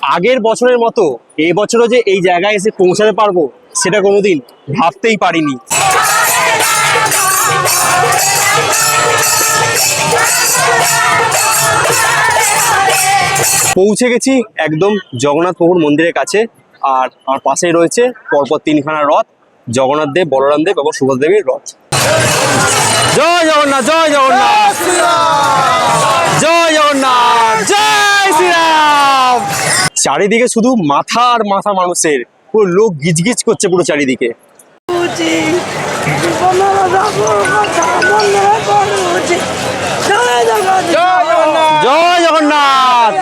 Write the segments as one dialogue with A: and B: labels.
A: আগের বছরের মতো এই বছরও যে এই জায়গায় এসে পৌঁছাতে পারবো সেটা কোনোদিন ভাবতেই পারিনি। পৌঁছে গেছি একদম জগন্নাথ প্রভুর মন্দিরের কাছে। আর আমার পাশেই রয়েছে পরপর তিনখানা রথ, জগন্নাথ দেব, বলরাম দেব এবং সুভদ্রা দেবীর রথ। জয় জগন্নাথ, জয় জগন্নাথ, জয় জগন্নাথ, জয় শ্রীরাম। চারিদিকে শুধু মাথা আর মাথা মানুষের, পুরো লোক গিজগিজ করছে পুরো চারিদিকে। জয় জগন্নাথ।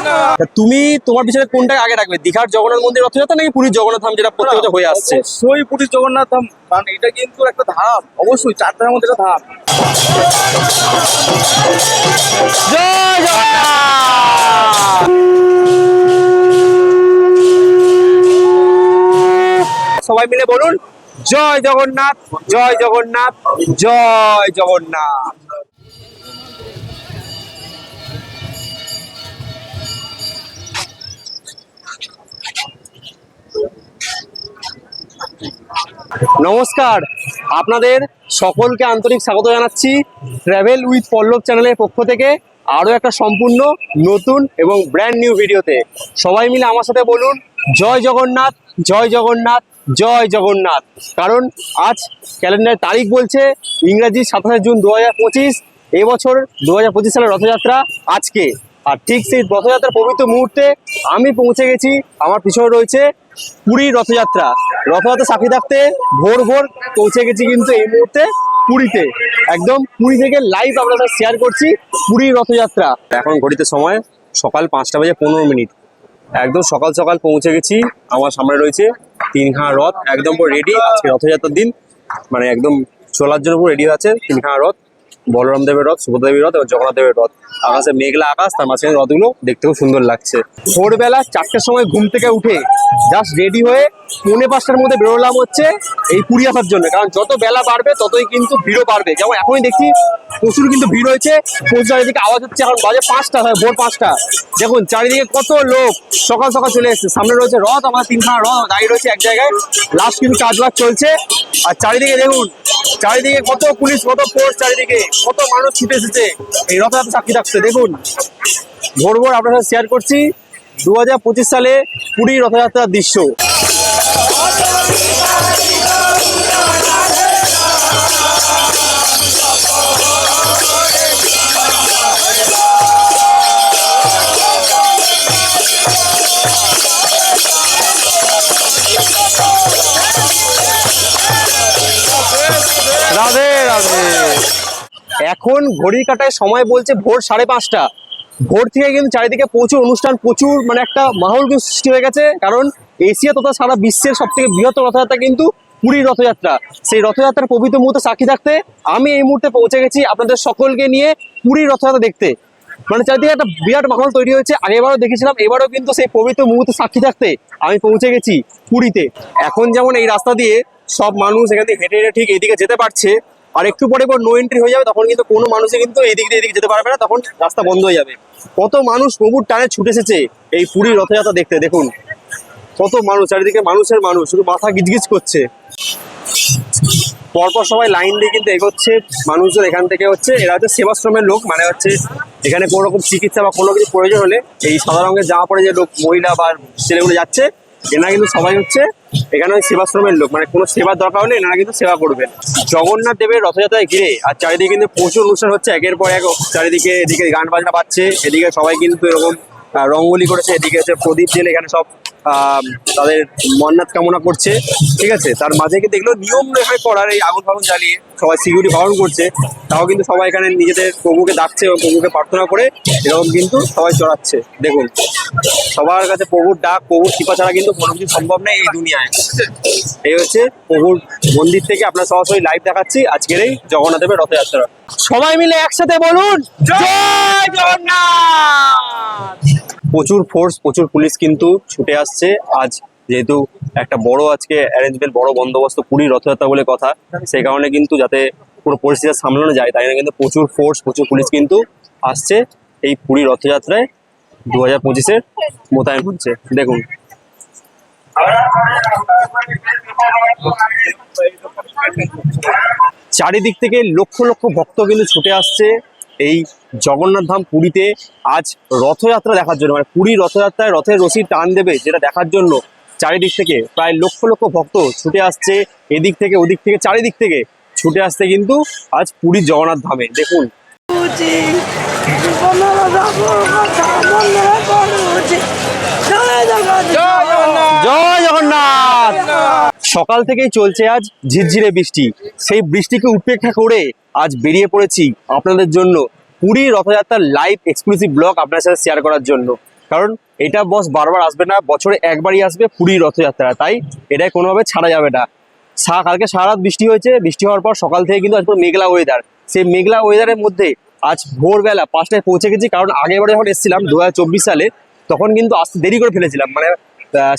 A: তুমি তোমার পিছনে কোনটাকে আগে রাখবে, দীঘার জগন্নাথ মন্দির রথযাত্রা নাকি পুরীর জগন্নাথ ধাম যেটা প্রতি বছর হয়ে আসছে?
B: অবশ্যই পুরীর জগন্নাথ ধাম, কারণ এটা কিন্তু একটা ধাম, অবশ্যই চারটার মধ্যে একটা ধাম।
A: জয় জগন্নাথ। সবাই মিলে বলুন জয় জগন্নাথ, জয় জগন্নাথ, জয় জগন্নাথ। নমস্কার, আপনাদের সকলকে আন্তরিক স্বাগত জানাচ্ছি ট্রাভেল উইথ পল্লব চ্যানেলের পক্ষ থেকে আরো একটা সম্পূর্ণ নতুন এবং ব্র্যান্ড নিউ ভিডিওতে। সবাই মিলে আমার সাথে বলুন জয় জগন্নাথ, জয় জগন্নাথ, জয় জগন্নাথ। কারণ আজ ক্যালেন্ডারের তারিখ বলছে ইংরাজি 27 জুন 2025। এবছর 2025 সালের রথযাত্রা আজকে। আর ঠিক সেই রথযাত্রার পবিত্র মুহূর্তে আমি পৌঁছে গেছি। আমার পিছনে রয়েছে পুরীর রথযাত্রা। রথযাত্রা সাক্ষী থাকতে ভোর ভোর পৌঁছে গেছি কিন্তু এই মুহূর্তে পুরীতে। একদম পুরী থেকে লাইভ আপনাদের সাথে শেয়ার করছি পুরীর রথযাত্রা। এখন ঘড়িতে সময় সকাল 5:15। একদম সকাল সকাল পৌঁছে গেছি। আমার সামনে রয়েছে তিনখানা রথ, একদম পুরো রেডি। আজকে রথযাত্রার দিন, মানে একদম চলার জন্য পুরো রেডি আছে তিনখানা রথ। বলরাম দেবের রথ, সুভদ্রা দেবীর রথ এবং জগন্নাথ দেবের রথ। আকাশে মেঘলা আকাশ, তার মাঝখানে রথগুলো দেখতে খুব সুন্দর লাগছে। ভোরবেলা 4টার সময় ঘুম থেকে উঠে জাস্ট রেডি হয়ে 4:45টার মধ্যে বেরোলাম হচ্ছে এই পুরী আসার জন্য। কারণ যত বেলা বাড়বে ততই কিন্তু ভিড়ও বাড়বে। যেমন এখনই দেখছি প্রচুর কিন্তু ভিড় হয়েছে, প্রচুর চারিদিকে আওয়াজ হচ্ছে। এখন বাজে 5টা, হয় ভোর 5টা। দেখুন চারিদিকে কত লোক সকাল সকাল চলে এসছে। সামনে রয়েছে রথ, আমার তিনখানা রথ দাঁড়িয়ে রয়েছে এক জায়গায়। লাস্ট কিন্তু কাজবাজ চলছে। আর চারিদিকে দেখুন, চারিদিকে কত পুলিশ, কত ফোর্স, চারিদিকে কত মানুষ ছুটে এসেছে এই রথযাত্রা সাক্ষী থাকছে। দেখুন ভোর ভোর আপনার সাথে শেয়ার করছি 2025 সালে পুরী রথযাত্রার দৃশ্য। রাধে রাধে। এখন ঘড়ির কাটায় সময় বলছে ভোর 5:30। ভোর থেকে কিন্তু চারিদিকে প্রচুর অনুষ্ঠান, প্রচুর মানে একটা মাহৌল সৃষ্টি হয়ে গেছে। কারণ এশিয়া তথা সারা বিশ্বের সব থেকে বৃহত্তর রথযাত্রা কিন্তু পুরীর রথযাত্রা। সেই রথযাত্রার পবিত্র মুহূর্তে সাক্ষী থাকতে আমি এই মুহূর্তে পৌঁছে গেছি আপনাদের সকলকে নিয়ে পুরীর রথযাত্রা দেখতে। মানে চারিদিকে একটা বিরাট মাহৌল তৈরি হয়েছে। আগেবারও দেখেছিলাম, এবারও কিন্তু সেই পবিত্র মুহূর্তে সাক্ষী থাকতে আমি পৌঁছে গেছি পুরীতে। এখন যেমন এই রাস্তা দিয়ে সব মানুষ এখান থেকে হেঁটে হেঁটে ঠিক এইদিকে যেতে পারছে, আর একটু পরে নো এন্ট্রি হয়ে যাবে, তখন কিন্তু কোনো মানুষই কিন্তু এইদিক দিয়ে এদিকে যেতে পারবে না, তখন রাস্তা বন্ধ হয়ে যাবে। কত মানুষ প্রভুর টানে ছুটে এসেছে এই পুরীর রথযাত্রা দেখতে। দেখুন কত মানুষ, চারিদিকে মানুষের মানুষ, শুধু মাথা গিজগিজ করছে। পরপর সবাই লাইন দিয়ে কিন্তু এগোচ্ছে মানুষজন। এখান থেকে হচ্ছে এরা হচ্ছে সেবাশ্রমের লোক, মানে হচ্ছে এখানে কোনো রকম চিকিৎসা বা কোনো কিছু প্রয়োজন হলে এই সাদা রঙের জামা পরে যে লোক, মহিলা বা ছেলেগুলো যাচ্ছে, এনারা কিন্তু সবাই হচ্ছে এখানে ওই সেবাশ্রমের লোক। মানে কোনো সেবার দরকার হলে এনারা কিন্তু সেবা করবেন। জগন্নাথ দেবের রথযাত্রায় ঘিরে আর চারিদিকে কিন্তু প্রচুর অনুষ্ঠান হচ্ছে একের পর এক। চারিদিকে এদিকে গান বাজনা পাচ্ছে, এদিকে সবাই কিন্তু এরকম রঙ্গোলি করেছে, এদিকে হচ্ছে প্রদীপ জেলে এখানে সব তাদের মন্নাত কামনা করছে। ঠিক আছে, তার মাঝে কিন্তু এগুলো নিয়ম এখানে করার, এই আগুন ফাগুন জ্বালিয়ে সবাই সিকিউরিটি পালন করছে। তাও কিন্তু সবাই এখানে নিজেদের প্রভুকে ডাকছে এবং প্রভুকে প্রার্থনা করে এরকম কিন্তু সবাই চড়াচ্ছে। দেখুন সবার কাছে প্রভুর ডাক, প্রভুর কৃপা ছাড়া কিন্তু কোনো কিছু সম্ভব নেই এই দুনিয়ায়। এই হচ্ছে প্রভুর মন্দির থেকে আপনার সরাসরি লাইভ দেখাচ্ছি আজকের এই জগন্নাথ দেবের রথযাত্রা। সবাই মিলে একসাথে বলুন জয় জগন্নাথ। প্রচুর ফোর্স, প্রচুর পুলিশ কিন্তু ছুটে আসছে আজ, যেহেতু একটা বড় আজকে অ্যারেঞ্জমেন্ট, বড় বন্দোবস্ত পুরীর রথযাত্রা বলে কথা। সেই কারণে কিন্তু যাতে পুরো পরিস্থিতি সামলানো যায়, তাই জন্য কিন্তু প্রচুর ফোর্স, প্রচুর পুলিশ কিন্তু আসছে এই পুরী রথযাত্রায় 2025-এর মোতায়েন হচ্ছে। দেখুন চারিদিক থেকে লক্ষ লক্ষ ভক্ত কিন্তু ছুটে আসছে এই জগন্নাথ ধাম পুরীতে আজ রথযাত্রা দেখার জন্য, মানে পুরী রথযাত্রায় রথের রশি টান দেবে যেটা দেখার জন্য চারিদিক থেকে প্রায় লক্ষ লক্ষ ভক্ত ছুটে আসছে, এদিক থেকে ওদিক থেকে চারিদিক থেকে ছুটে আসছে কিন্তু আজ পুরীর জগন্নাথ ধামে। দেখুন জয় জগন্নাথ। সকাল থেকেই চলছে আজ ঝিরঝিরে বৃষ্টি, সেই বৃষ্টিকে উপেক্ষা করে আজ বেরিয়ে পড়েছি আপনাদের জন্য পুরী রথযাত্রার লাইভ এক্সক্লুসিভ ব্লগ আপনার সাথে শেয়ার করার জন্য। কারণ এটা বস বারবার আসবে না, বছরে একবারই আসবে পুরী রথযাত্রা, তাই এটাই কোনোভাবে ছাড়া যাবে না। কালকে সারা রাত বৃষ্টি হয়েছে, বৃষ্টি হওয়ার পর সকাল থেকে কিন্তু আজ পুরো মেঘলা ওয়েদার। সেই মেঘলা ওয়েদারের মধ্যে আজ ভোরবেলা 5টায় পৌঁছে গেছি, কারণ আগেরবারে যখন এসেছিলাম 2024 সালে তখন কিন্তু আসতে দেরি করে ফেলেছিলাম, মানে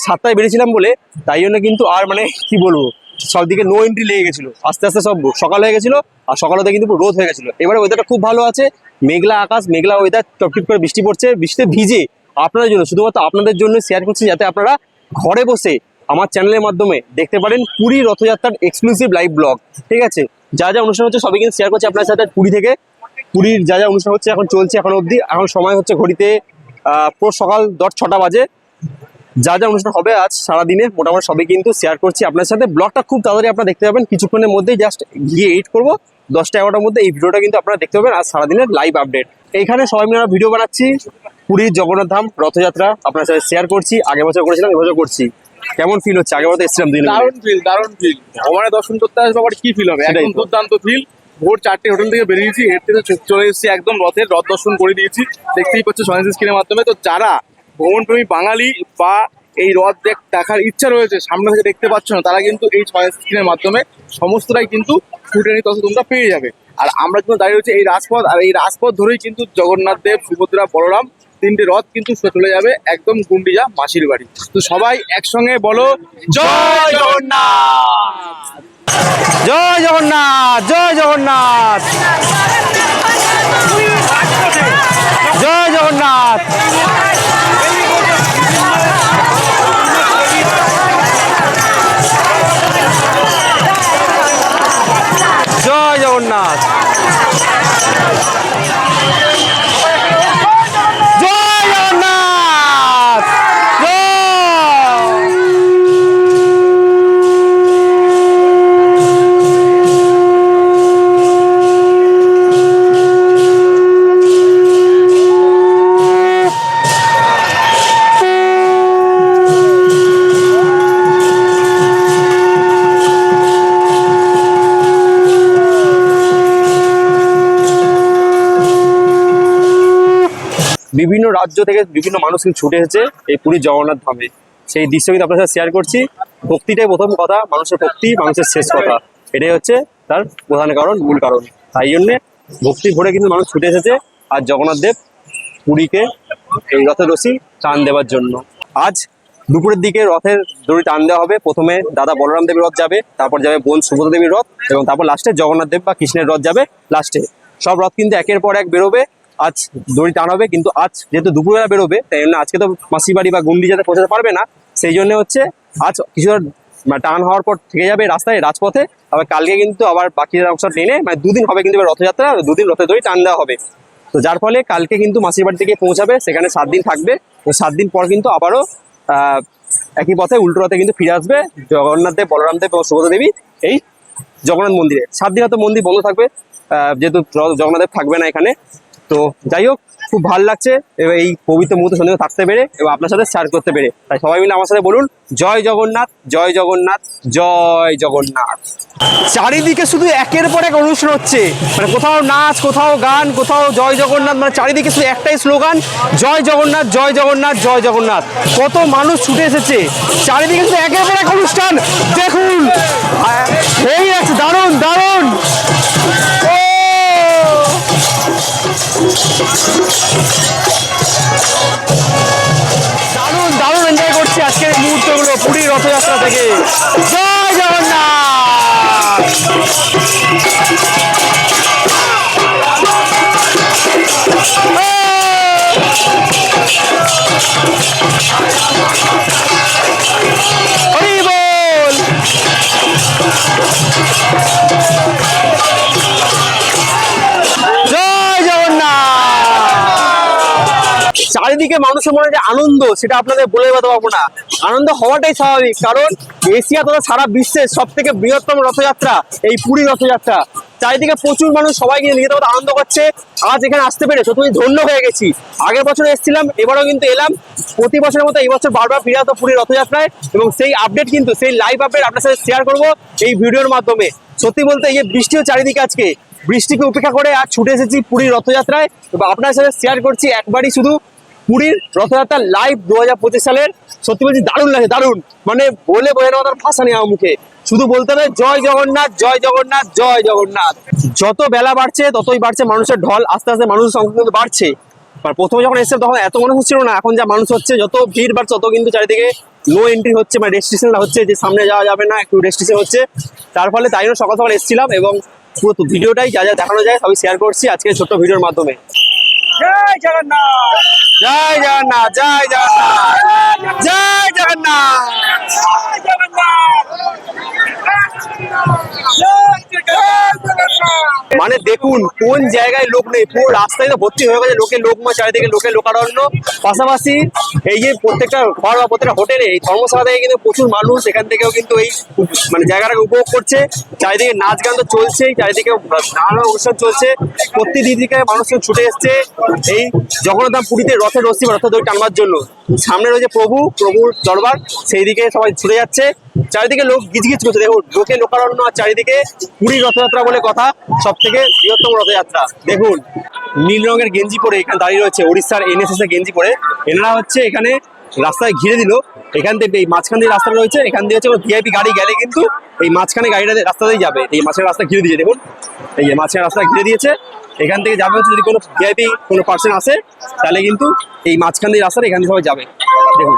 A: 7টায় বেরিয়েছিলাম বলে, তাই জন্য কিন্তু আর মানে কি বলবো সব দিকে নো এন্ট্রি লেগে গেছিলো, আস্তে আস্তে সব সকাল হয়ে গেছিলো আর সকাল হতে কিন্তু রোদ হয়ে গেছিলো। এবারে ওয়েদারটা খুব ভালো আছে, মেঘলা আকাশ মেঘলা ওয়েদার, টপটিপ করে বৃষ্টি পড়ছে, বৃষ্টিতে ভিজে আপনাদের জন্য শুধুমাত্র আপনাদের জন্য শেয়ার করছি, যাতে আপনারা ঘরে বসে আমার চ্যানেলের মাধ্যমে দেখতে পারেন পুরী রথযাত্রার এক্সক্লুসিভ লাইভ ব্লগ। ঠিক আছে, যা যা অনুষ্ঠান হচ্ছে সবই কিন্তু শেয়ার করছি আপনার সাথে পুরী থেকে। পুরীর যা যা অনুষ্ঠান হচ্ছে এখন চলছে এখন অবধি, এখন সময় হচ্ছে ঘড়িতে পুরো সকাল 6টা বাজে। যা যা অনুষ্ঠান হবে আজ সারাদিনে মোটামুটি সবই কিন্তু শেয়ার করছি আপনার সাথে। ব্লগটা খুব তাড়াতাড়ি আপনারা দেখতে পাবেন, কিছুক্ষণের মধ্যেই জাস্ট গিয়ে এডিট করবো, 10টা-11টার মধ্যে এই ভিডিওটা কিন্তু আপনারা দেখতে পাবেন। আর সারাদিনের লাইভ আপডেট এইখানে সবাই মিলে আমরা ভিডিও বানাচ্ছি, পুরীর জগন্নাথ ধাম রথযাত্রা আপনার সাথে শেয়ার করছি। আগের বছর করেছিলাম, এবছর করছি। কেমন ফিল হচ্ছে? আগের বছর এসেছিলাম দুদিন।
B: দারুণ ফিল। ভগবানের দর্শন করতে আসবে আবার কি ফিল হবে, একদম দুর্দান্ত ফিল। ভোর 4টে হোটেল থেকে বেরিয়েছি, হেঁটে চলে এসেছি একদম রথ দর্শন করে দিয়েছি, দেখতেই পাচ্ছ সয়েন্স স্ক্রিনের মাধ্যমে। তো যারা ভ্রমণপ্রেমী বাঙালি বা এই রথ দেখার ইচ্ছা রয়েছে সামনে থেকে দেখতে পাচ্ছ না, তারা কিন্তু এই সয়েন্স স্ক্রিনের মাধ্যমে সমস্তটাই কিন্তু ফুটেনি তথ্য তোমরা পেয়ে যাবে। আর আমরা কিন্তু দাঁড়িয়ে রয়েছি এই রাজপথ, আর এই রাজপথ ধরেই কিন্তু জগন্নাথ দেব, সুভদ্রা, বলরাম 3টে রথ কিন্তু চলে যাবে একদম গুন্ডিজা মাসির বাড়ি। তো সবাই একসঙ্গে বলো জয় জগন্নাথ,
A: জয় জগন্নাথ, জয় জগন্নাথ, জয় জগন্নাথ। জয় জগন্নাথ, জয় জগন্নাথ, বিভিন্ন রাজ্য থেকে বিভিন্ন মানুষ কিন্তু ছুটে এসেছে এই পুরী জগন্নাথ ধামে। সেই দৃশ্য কিন্তু আপনার সাথে শেয়ার করছি। ভক্তিটাই প্রথম কথা, মানুষের ভক্তি মানুষের শেষ কথা, এটাই হচ্ছে তার প্রধান কারণ, মূল কারণ। তাই জন্যে ভক্তি ভরে কিন্তু মানুষ ছুটে এসেছে আর জগন্নাথ দেব পুরীকে এই রথের রশি টান দেওয়ার জন্য। আজ দুপুরের দিকে রথের দড়ি টান দেওয়া হবে। প্রথমে দাদা বলরাম দেবীর রথ যাবে, তারপর যাবে বোন সুভদ্রা দেবীর রথ, এবং তারপর লাস্টে জগন্নাথ দেব বা কৃষ্ণের রথ যাবে লাস্টে। সব রথ কিন্তু একের পর এক বেরোবে, আজ দড়ি টান হবে। কিন্তু আজ যেহেতু দুপুরবেলা বেরোবে, তাই জন্য আজকে তো মাসির বাড়ি বা গুন্ডিজাতে পৌঁছাতে পারবে না, সেই জন্য হচ্ছে আজ কিছুটা টান হওয়ার পর থেকে যাবে রাস্তায় রাজপথে। আবার কালকে কিন্তু আবার বাকি অংশ ট্রেনে, মানে দুদিন হবে কিন্তু রথযাত্রা, দুদিন রথের দড়ি টান দেওয়া হবে। তো যার ফলে কালকে কিন্তু মাসির বাড়ি থেকে পৌঁছাবে, সেখানে 7 দিন থাকবে। তো 7 দিন পর কিন্তু আবারও একই পথে উল্টো রথে কিন্তু ফিরে আসবে জগন্নাথ দেব, বলরাম দেব এবং সুভদ্রা দেবী এই জগন্নাথ মন্দিরে। 7 দিন হয়তো মন্দির বন্ধ থাকবে, যেহেতু জগন্নাথ দেব থাকবে না এখানে। তো যাই হোক, খুব ভালো লাগছে এবার এই পবিত্র মুহূর্তে সঙ্গে থাকতে পেরে এবং আপনার সাথে শেয়ার করতে পেরে। তাই সবাই মিলে আমার সাথে বলুন জয় জগন্নাথ, জয় জগন্নাথ, জয় জগন্নাথ। চারিদিকে শুধু একের পর এক অনুষ্ঠান হচ্ছে, মানে কোথাও নাচ, কোথাও গান, কোথাও জয় জগন্নাথ, মানে চারিদিকে শুধু একটাই স্লোগান, জয় জগন্নাথ, জয় জগন্নাথ, জয় জগন্নাথ। কত মানুষ ছুটে এসেছে, চারিদিকে শুধু একের পর এক অনুষ্ঠান। দেখুন এই আছে, দারুণ দারুণ, দারুণ দারুণ এনজয় করছি আজকের মুহূর্তগুলো পুরী রথযাত্রা থেকে। জয় জগন্নাথ। হরি বল। জয় জগন্নাথ। চারিদিকে মানুষের মনে যে আনন্দ, সেটা আপনাদের বলে বোঝাতে পারবো না। আনন্দ হওয়াটাই স্বাভাবিক, কারণ এশিয়া তথা সারা বিশ্বের সব থেকে বৃহত্তম রথযাত্রা এই পুরী রথযাত্রা। চারিদিকে প্রচুর মানুষ, সবাই কিন্তু নিজেদের মতো আনন্দ করছে। আজ এখানে আসতে পেরে সত্যি ধন্য হয়ে গেছি। আগের বছর এসেছিলাম, এবারও কিন্তু এলাম। প্রতি বছরের মতো এই বছর বারবার ফিরে আসবো পুরী রথযাত্রায়, এবং সেই আপডেট কিন্তু, সেই লাইভ আপডেট আপনার সাথে শেয়ার করবো এই ভিডিওর মাধ্যমে। সত্যি বলতে এই যে বৃষ্টিও চারিদিকে, আজকে বৃষ্টিকে উপেক্ষা করে আর ছুটে এসেছি পুরীর রথযাত্রায়, এবং আপনার সাথে শেয়ার করছি একবারই শুধু পুরীর রথযাত্রার লাইভ 2025 সালের। সত্যি বলছি দারুণ লাগে, দারুণ, মানে বলে বোঝানোর মতো ভাষা নেই আমার মুখে। শুধু বলতে হবে জয় জগন্নাথ, জয় জগন্নাথ, জয় জগন্নাথ। যত বেলা বাড়ছে ততই বাড়ছে মানুষের ঢল, আস্তে আস্তে মানুষের সংখ্যা কিন্তু বাড়ছে। আর প্রথমে যখন এসেছে তখন এত মানুষ ছিল না, এখন যা মানুষ হচ্ছে, যত ভিড় বাড়ছে তত কিন্তু চারিদিকে নো এন্ট্রি হচ্ছে, মানে রেস্ট্রিকশন হচ্ছে, যে সামনে যাওয়া যাবে না, একটু রেস্ট্রিকশন হচ্ছে। তার ফলে তাই জন্য সকাল সকাল এসেছিলাম, এবং পুরো ভিডিওটাই যা যা দেখানো যায় সবই শেয়ার করছি আজকে ছোট্ট ভিডিওর মাধ্যমে। জয় জগন্নাথ, জয় জগন্নাথ, জয় জগন্নাথ, জয় জগন্নাথ, জয় জগন্নাথ। মানে দেখুন কোন জায়গায় লোক নেই, পুরো রাস্তায় তো ভর্তি হয়ে গেছে লোকে, লোকময়, চারিদিকে লোকের লোকারণ্য। পাশাপাশি এই যে প্রত্যেকটা ঘর বা প্রত্যেকটা হোটেলে, এই ধর্মশালা থেকে কিন্তু প্রচুর মানুষ এখান থেকেও কিন্তু এই মানে জায়গাটাকে উপভোগ করছে। চারিদিকে নাচ গান তো চলছেই, চারিদিকে নানা অনুষ্ঠান চলছে। প্রতিদিন দিকে মানুষ ছুটে এসছে এই জগন্নাথ ধাম পুরীতে রথের রশ্মি বা রথের দড়ি টানবার জন্য। সামনে রয়েছে প্রভুর দরবার, সেই দিকে সবাই ছুটে যাচ্ছে। চারিদিকে লোক গিজগিজ করছে, দেখুন লোকে লোকারণ্য। আর চারিদিকে পুরী রথযাত্রা বলে কথা, সব থেকে বৃহত্তম রথযাত্রা। দেখুন নীল রঙের গেঞ্জি পরে এখানে দাঁড়িয়ে রয়েছে উড়িষ্যার NSS এর গেঞ্জি পরে। এনারা হচ্ছে এখানে রাস্তায় ঘিরে দিল, এখান থেকে এই মাঝখান দিয়ে রাস্তা রয়েছে, এখান দিয়ে হচ্ছে VIP গাড়ি গেলে কিন্তু এই মাঝখানে গাড়িটা রাস্তাতেই যাবে। এই মাঝখানে রাস্তা ঘিরে দিয়েছে, দেখুন এই যে মাঝখানে রাস্তা ঘিরে দিয়েছে। এখান থেকে যাবে হচ্ছে, যদি কোনো VIP কোনো পার্সন আসে তাহলে কিন্তু এই মাঝখান দিয়ে রাস্তাটা এখান দিয়ে সবাই যাবে। দেখুন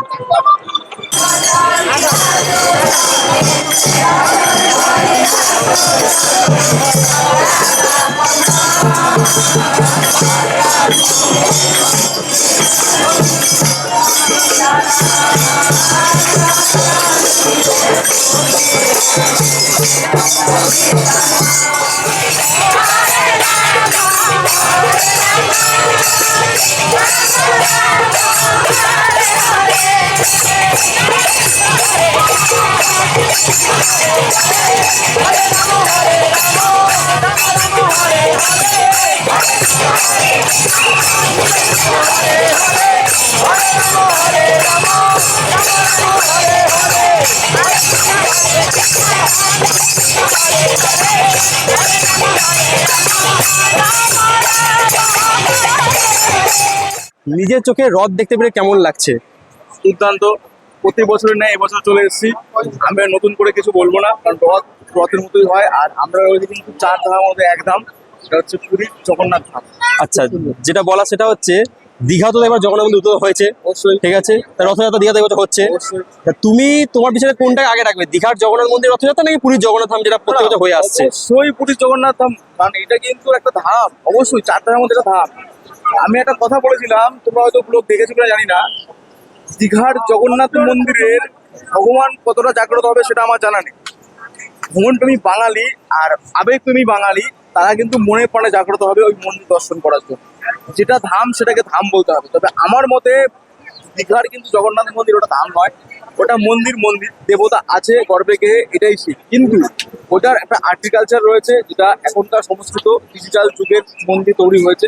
A: নিজের চোখে রথ দেখতে পেরে কেমন লাগছে?
B: দুর্দান্ত। প্রতি বছরের নেই এবছর চলে এসেছি। আমি আর নতুন করে কিছু বলবো না, কারণ রথের মতোই হয়। আর আমরা রয়েছি কিন্তু 4 ধামের মধ্যে এক ধাম, সেটা হচ্ছে পুরীর জগন্নাথ ধাম।
A: আচ্ছা, যেটা বলা সেটা হচ্ছে দীঘা তো এবার জগন্নাথ মন্দির উদ্বোধন হয়েছে,
B: অবশ্যই
A: ঠিক আছে, তা রথযাত্রা দীঘাতে এবছর হচ্ছে।
B: অবশ্যই।
A: তা তুমি তোমার পিছনে কোনটা আগে রাখবে, দীঘার জগন্নাথ মন্দির রথযাত্রা নাকি পুরীর জগন্নাথ ধাম যেটা প্রতি বছর হয়ে আসছে?
B: অবশ্যই পুরীর জগন্নাথ ধাম, কারণ এটা কিন্তু একটা ধাম। অবশ্যই 4 ধামের মধ্যে একটা ধাম। আমি একটা কথা বলেছিলাম, তোমরা হয়তো ব্লগ দেখেছো কিনা জানি না, দীঘার জগন্নাথ মন্দিরের ভগবান কতটা জাগ্রত হবে সেটা আমার জানা নেই। ভ্রমণপ্রেমী বাঙালি আর আবেগপ্রেমী বাঙালি তারা কিন্তু মনে প্রাণে জাগ্রত হবে ওই মন্দির দর্শন করার জন্য। যেটা ধাম সেটাকে ধাম বলতে হবে। তবে আমার মতে দীঘার কিন্তু জগন্নাথ মন্দির ওটা ধাম নয়, ওটা মন্দির। দেবতা আছে গর্বে গে, এটাই ঠিক। কিন্তু ওটার একটা আর্টিকালচার রয়েছে, যেটা এখনকার সংস্কৃত ডিজিটাল যুগের মন্দির তৈরি হয়েছে,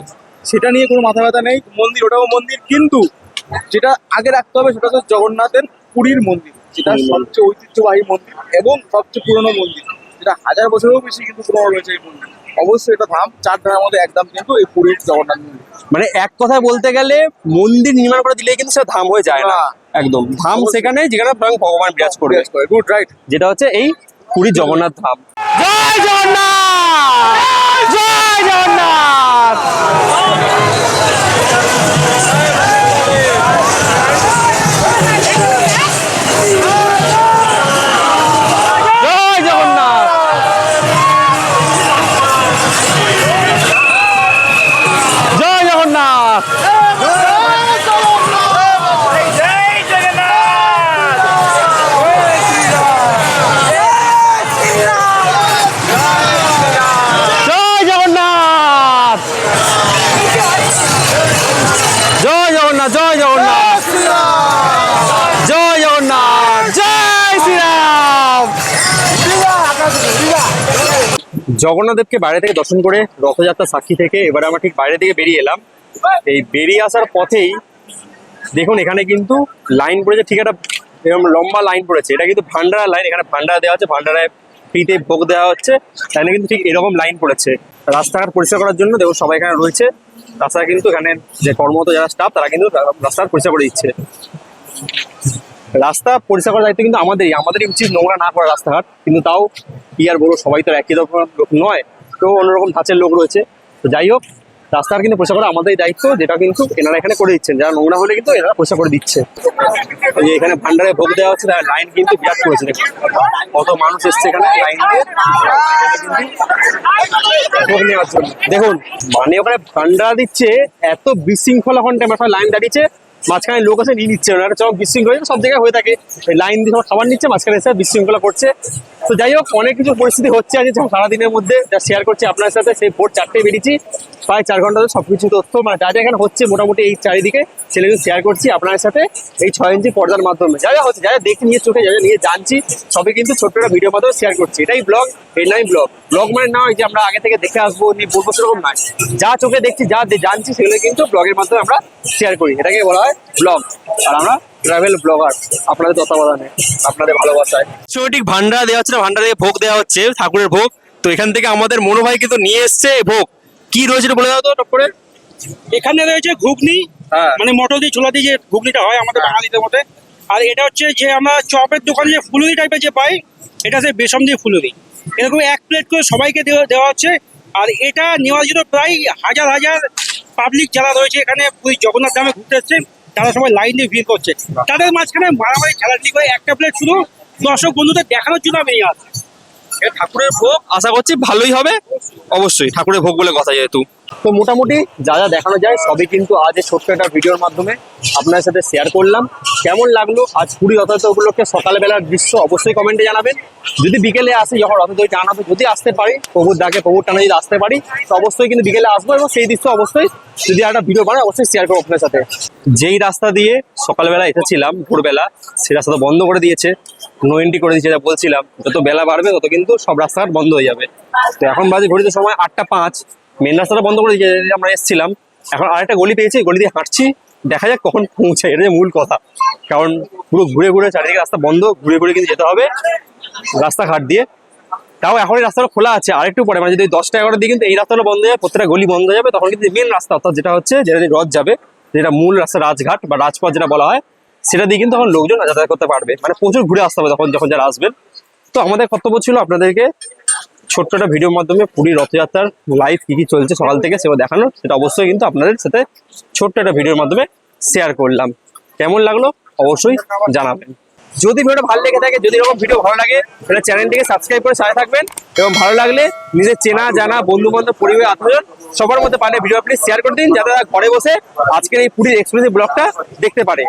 B: সেটা নিয়ে কোনো মাথা ব্যথা নেই। মন্দির ওটাও মন্দির, কিন্তু যেটা আগে রাখতে হবে সেটা হচ্ছে জগন্নাথের পুরীর মন্দির, যেটা সবচেয়ে ঐতিহ্যবাহী মন্দির এবং সবচেয়ে পুরনো মন্দির, যেটা 1000 বছরেরও বেশি কিন্তু পুরনো রয়েছে এই মন্দির। অবশ্যই এটা ধাম, 4 ধামের মধ্যে একদম কিন্তু এই পুরীর জগন্নাথ মন্দির।
A: মানে এক কথায় বলতে গেলে মন্দির নির্মাণ করে দিলে কিন্তু সেটা ধাম হয়ে যায় না,
B: না।
A: একদম ধাম সেখানে যেখানে স্বয়ং ভগবান বিরাজ করবে।
B: Good, right.
A: যেটা হচ্ছে এই পুরীর জগন্নাথ ধাম। জয় জগন্নাথ, জয় জগন্নাথ। জয় জগন্নাথ, জয় জগন্নাথ, জগন্নাথ দেবকে বাইরে থেকে দর্শন করে রথযাত্রা সাক্ষী থেকে এবারে আমরা ঠিক বাইরে থেকে বেরিয়ে এলাম। এই বেরিয়ে আসার পথেই দেখুন এখানে কিন্তু লাইন পড়েছে, ঠিক একটা এরকম লম্বা লাইন পড়েছে। এটা কিন্তু ভান্ডারা লাইন, এখানে ভান্ডারা দেওয়া হচ্ছে, ভান্ডারায় ফ্রিতে ভোগ দেওয়া হচ্ছে, তাহলে কিন্তু ঠিক এরকম লাইন পড়েছে। রাস্তাঘাট পরিষ্কার করার জন্য দেখুন সবাই এখানে রয়েছে। তাছাড়া কিন্তু এখানে যে কর্মরত যারা স্টাফ তারা কিন্তু রাস্তাঘাট পরিষ্কার করে দিচ্ছে। রাস্তা পরিষ্কার করার দায়িত্ব কিন্তু আমাদেরই উচিত নোংরা না করা রাস্তাঘাট, কিন্তু তাও কি আর বলবো, সবাই তো একই রকম লোক নয়, তো অন্যরকম ধাঁচের লোক রয়েছে। তো যাই হোক, রাস্তাঘাট কিন্তু পরিষ্কার করা আমাদের দায়িত্ব, যেটা কিন্তু এনারা এখানে করে দিচ্ছেন। যারা নোংরা হলে কিন্তু এনারা পরিষ্কার করে দিচ্ছে। এই যে এখানে ভান্ডারে ভোগ দেওয়া হচ্ছে, তার লাইন কিন্তু বিরাট করেছে। দেখুন কত মানুষ এসছে এখানে লাইন দিয়ে ভোগ নেওয়ার জন্য। দেখুন মানে ওখানে ভান্ডারা দিচ্ছে, এত বিশৃঙ্খলা ঘন্টা মাথায় লাইন দাঁড়িয়েছে, মাঝখানে লোক আছে নিয়ে নিচ্ছে, ওনারা চরম বিশৃঙ্খলা সব জায়গায় হয়ে থাকে। লাইন দিয়ে সব খাবার নিচ্ছে, মাঝখানে এসে বিশৃঙ্খলা করছে। তো যাই হোক, অনেক কিছু পরিস্থিতি হচ্ছে আজ সারাদিনের মধ্যে, যা শেয়ার করছি আপনার সাথে। সেই ভোর 4টে বেরিয়েছি, প্রায় 4 ঘন্টা ধরে সবকিছু তথ্য মানে যা যা এখানে হচ্ছে মোটামুটি এই চারিদিকে সেগুলো শেয়ার করছি আপনার সাথে এই 6 ইঞ্চি পর্দার মাধ্যমে। যা যা হচ্ছে, যা যা দেখে নিয়ে চোখে যা যা নিয়ে জানছি, সবই কিন্তু ছোট্ট একটা ভিডিওর মাধ্যমে শেয়ার করছি। এটাই ব্লগ, এর নাই ব্লগ। ব্লগ মানে না যে আমরা আগে থেকে দেখে আসবো নিয়ে বলবো, সেরকম নয়। যা চোখে দেখছি, যা জানছি, সেগুলো কিন্তু ব্লগের মাধ্যমে আমরা শেয়ার করি। এটাকে বলা হয় ব্লগ। আর আমরা ট্রাভেল ব্লগার, আপনাদের তত্ত্বাবধানে, আপনাদের ভালোবাসায়। ঠিক ভান্ডারা দেওয়া হচ্ছে, ভান্ডারে ভোগ দেওয়া হচ্ছে, ঠাকুরের ভোগ। তো এখান থেকে আমাদের মনো ভাই কিন্তু নিয়ে এসছে ভোগ। কি রয়েছে বলে দাও তো টপ করে।
C: এখানে রয়েছে ঘুগনি,
A: হ্যাঁ।
C: মানে মটর দিয়ে ছোলা দিয়ে যে ঘুগনিটা হয় আমাদের বাঙালিদের মধ্যে। আর এটা হচ্ছে যে আমরা চপের দোকানে যে ফুলুরি টাইপের যে পাই, এটা হচ্ছে বেসন দিয়ে ফুলুরি। এরকম 1 প্লেট করে সবাইকে দেওয়া হচ্ছে। আর এটা নেওয়ার জন্য প্রায় হাজার হাজার পাবলিক যারা রয়েছে এখানে পুরী জগন্নাথ ধামে ঘুরতে এসছে, তারা সবাই লাইন দিয়ে ভিড় করছে। তাদের মাঝখানে মারামারি খেলাটি করে একটা প্লেট শুধু দর্শক বন্ধুদের দেখানোর জন্য আমি নিয়ে আসছি।
A: ঠাকুরের ভোগ আশা করছি ভালোই হবে, অবশ্যই ঠাকুরের ভোগ বলে কথা। যেহেতু তো মোটামুটি যা যা দেখানো যায় সবই কিন্তু আজ এই ছোট্ট একটা ভিডিওর মাধ্যমে আপনার সাথে শেয়ার করলাম। কেমন লাগলো আজ পুরী রথযাত্রা উপলক্ষে সকালবেলার দৃশ্য অবশ্যই কমেন্টে জানাবেন। যদি বিকেলে আসি, যখন রথ দই টানাবো, যদি আসতে পারি, প্রভুর ডাকে প্রভুর টানা যদি আসতে পারি, তো অবশ্যই কিন্তু বিকেলে আসবো, এবং সেই দৃশ্য অবশ্যই যদি একটা ভিডিও বানাই অবশ্যই শেয়ার করবো আপনার সাথে। যেই রাস্তা দিয়ে সকালবেলা এসেছিলাম ভোরবেলা, সেই রাস্তাটা বন্ধ করে দিয়েছে, নো এন্ট্রি করে দিয়েছে। যা বলছিলাম, যত বেলা বাড়বে তত কিন্তু সব রাস্তাঘাট বন্ধ হয়ে যাবে। তো এখন বাজে ঘড়িতে সময় 8টা 5, মেন রাস্তাটা বন্ধ করে দিয়েছে। আমরা এসেছিলাম, এখন আরেকটা গলি পেয়েছি, গলি দিয়ে হাঁটছি, দেখা যাক কখন পৌঁছায়, এটা যে মূল কথা। কারণ পুরো ঘুরে ঘুরে চারিদিকে রাস্তা বন্ধ, ঘুরে ঘুরে কিন্তু যেতে হবে রাস্তাঘাট দিয়ে। তাও এখন এই রাস্তাটা খোলা আছে, আরেকটু পরে মানে যদি 10টা 11টার দিকে কিন্তু এই রাস্তাটা বন্ধ হয়ে যাবে, প্রত্যেকটা গলি বন্ধ হয়ে যাবে, তখন কিন্তু মেন রাস্তা অর্থাৎ যেটা হচ্ছে যেটা দিয়ে রথ যাবে, যেটা মূল রাস্তা রাজঘাট বা রাজপথ যেটা বলা হয়, সেটা দিয়ে কিন্তু তখন লোকজন যাতায়াত করতে পারবে, মানে প্রচুর ঘুরে আসতে হবে যখন যারা আসবেন। তো আমাদের কর্তব্য ছিল আপনাদেরকে ছোট্ট একটা ভিডিওর মাধ্যমে পুরী রথযাত্রার লাইভ কি কি চলছে সকাল থেকে সেটা দেখানোর, সেটা অবশ্যই কিন্তু আপনাদের সাথে ছোট্ট একটা ভিডিওর মাধ্যমে শেয়ার করলাম। কেমন লাগলো অবশ্যই জানাবেন। যদি ভিডিওটা ভালো লেগে থাকে, যদি এরকম ভিডিও ভালো লাগে, তাহলে চ্যানেলটিকে সাবস্ক্রাইব করে সাথে থাকবেন, এবং ভালো লাগলে নিজের চেনা জানা বন্ধু বান্ধব পরিবার আত্মীয়জন সবার মধ্যে পারলে ভিডিও প্লিজ শেয়ার করে দিন, যাতে তারা ঘরে বসে আজকের এই পুরীর এক্সক্লুসিভ ব্লগটা দেখতে পারে।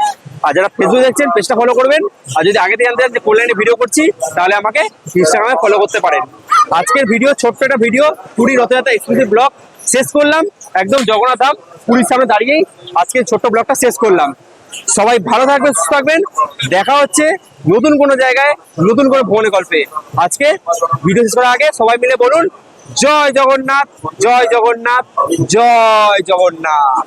A: আর যারা ফেসবুকে দেখছেন পেজটা ফলো করবেন, আর যদি আগে থেকে জানতে চান যে কোন লাইনে ভিডিও করছি, তাহলে আমাকে ইনস্টাগ্রামে ফলো করতে পারেন। আজকের ভিডিও ছোট্ট একটা video, Puri Rathyatra exclusive vlog শেষ করলাম। একদম জগন্নাথ ধাম পুরীর সামনে দাঁড়িয়েই আজকের ছোট্ট ব্লগটা শেষ করলাম। সবাই ভালো থাকবেন, সুস্থ থাকবেন। দেখা হচ্ছে নতুন কোনো জায়গায়, নতুন কোনো ভ্রমণের গল্পে। আজকে ভিডিও শেষ করার আগে সবাই মিলে বলুন জয় জগন্নাথ, জয় জগন্নাথ, জয় জগন্নাথ।